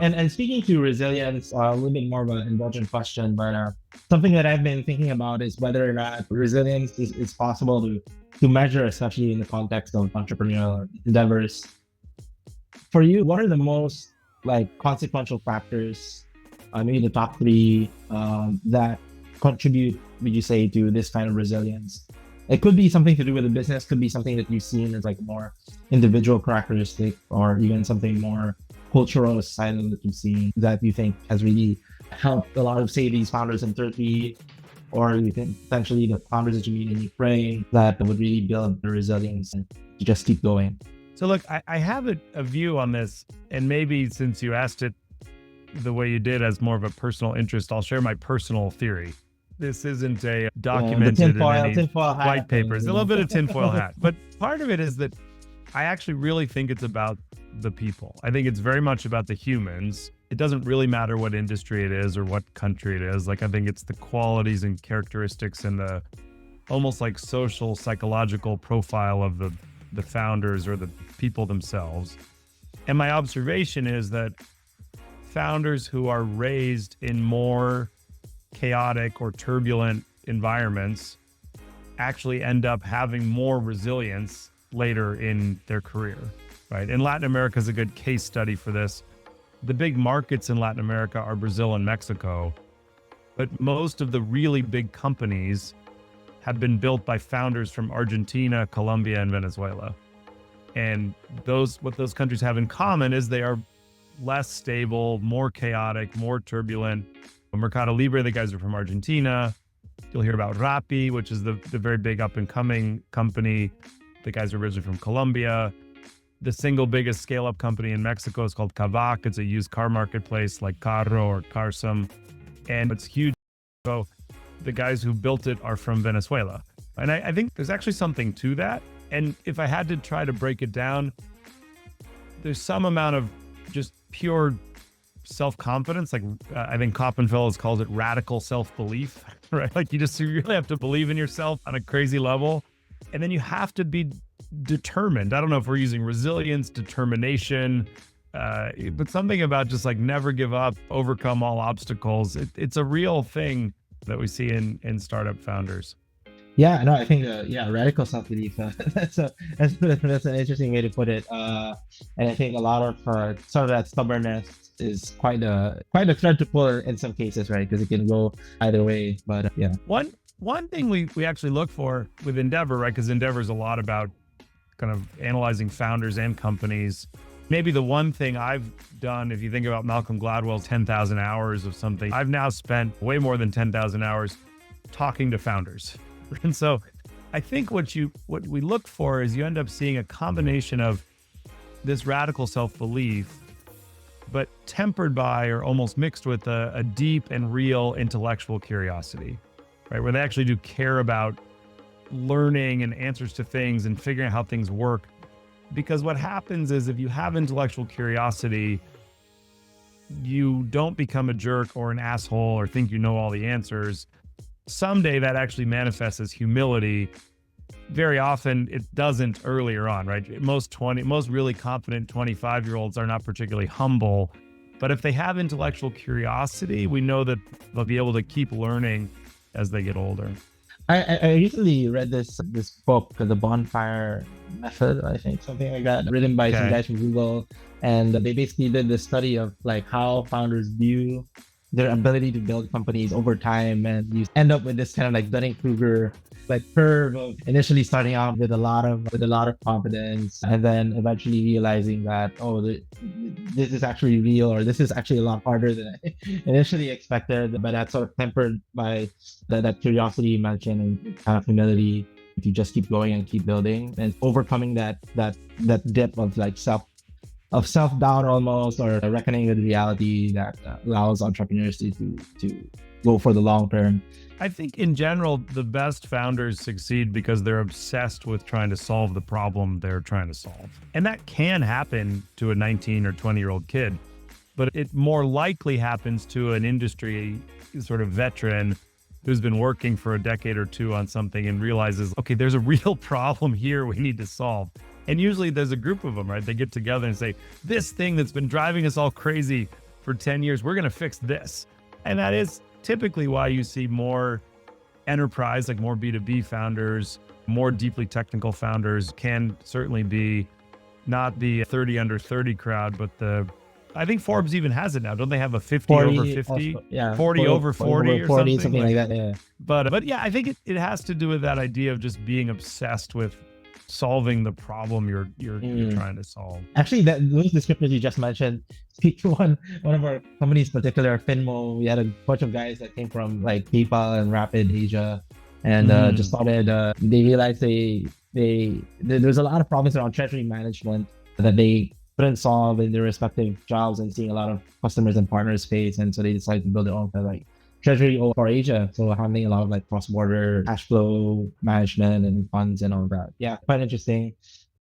And speaking to resilience, a little bit more of an indulgent question, but something that I've been thinking about is whether or not resilience is possible to measure, especially in the context of entrepreneurial endeavors. For you, what are the most like consequential factors, maybe the top three, that contribute, would you say, to this kind of resilience? It could be something to do with the business, could be something that you've seen as like more individual characteristic, or even something more cultural or societal that you've seen that you think has really helped a lot of, say, these founders in Turkey, or you think potentially the founders that you meet in Ukraine that would really build the resilience and to just keep going. So look, I have a view on this, and maybe since you asked it the way you did as more of a personal interest, I'll share my personal theory. This isn't a documented in any white papers, a little bit of tinfoil hat. But part of it is that I actually really think it's about the people. I think it's very much about the humans. It doesn't really matter what industry it is or what country it is. Like, I think it's the qualities and characteristics and the almost like social, psychological profile of the founders or the people themselves. And my observation is that founders who are raised in more chaotic or turbulent environments actually end up having more resilience later in their career, right? And Latin America is a good case study for this. The big markets in Latin America are Brazil and Mexico, but most of the really big companies have been built by founders from Argentina, Colombia, and Venezuela. And what those countries have in common is they are less stable, more chaotic, more turbulent. Mercado Libre, the guys are from Argentina. You'll hear about Rappi, which is the very big up and coming company. The guys are originally from Colombia. The single biggest scale up company in Mexico is called Kavak. It's a used car marketplace like Carro or Carsum. And it's huge. So the guys who built it are from Venezuela. And I think there's actually something to that. And if I had to try to break it down, there's some amount of just pure self-confidence. Like I think Kauffman Fellows calls it radical self-belief, right? Like you really have to believe in yourself on a crazy level. And then you have to be determined. I don't know if we're using resilience, determination, but something about just like never give up, overcome all obstacles. It's a real thing that we see in startup founders. Yeah, no, I think radical self-belief. That's an interesting way to put it. And I think a lot of sort of that stubbornness is quite a thread to pull in some cases, right? Because it can go either way. But yeah, one thing we actually look for with Endeavor, right? Because Endeavor is a lot about kind of analyzing founders and companies. Maybe the one thing I've done, if you think about Malcolm Gladwell's 10,000 hours of something, I've now spent way more than 10,000 hours talking to founders. And so I think what we look for is you end up seeing a combination of this radical self-belief, but tempered by or almost mixed with a deep and real intellectual curiosity, right? Where they actually do care about learning and answers to things and figuring out how things work. Because what happens is if you have intellectual curiosity, you don't become a jerk or an asshole or think you know all the answers. Someday that actually manifests as humility. Very often it doesn't earlier on, right? Most really confident 25-year-olds are not particularly humble, but if they have intellectual curiosity, we know that they'll be able to keep learning as they get older. I recently read this book, The Bonfire Method, I think, something like that, written by some guys from Google. And they basically did this study of like how founders view their ability to build companies over time. And you end up with this kind of like Dunning-Kruger like curve of initially starting out with a lot of confidence, and then eventually realizing that, this is actually real, or this is actually a lot harder than I initially expected. But that's sort of tempered by that curiosity you mentioned and kind of humility to just keep going and keep building and overcoming that dip of like self-doubt almost, or reckoning with reality that allows entrepreneurs to go for the long term. I think in general, the best founders succeed because they're obsessed with trying to solve the problem they're trying to solve. And that can happen to a 19 or 20-year-old kid, but it more likely happens to an industry sort of veteran who's been working for a decade or two on something and realizes, okay, there's a real problem here we need to solve. And usually there's a group of them, right? They get together and say, this thing that's been driving us all crazy, for 10 years, we're going to fix this. And that is typically why you see more enterprise, like more B2B founders, more deeply technical founders can certainly be not the 30 under 30 crowd, but I think Forbes even has it now. Don't they have a 50 over 50? Also, yeah, 40 over 40 or 40, something like that. Yeah. But yeah, I think it has to do with that idea of just being obsessed with solving the problem you're trying to solve. Actually, those descriptors you just mentioned speak to one of our companies, particular Finmo. We had a bunch of guys that came from like PayPal and Rapid Asia, and just started. They realized there's a lot of problems around treasury management that they couldn't solve in their respective jobs, and seeing a lot of customers and partners face, and so they decided to build their own kind of like treasury for Asia. So handling a lot of like cross-border cash flow management and funds and all that. Yeah, quite interesting.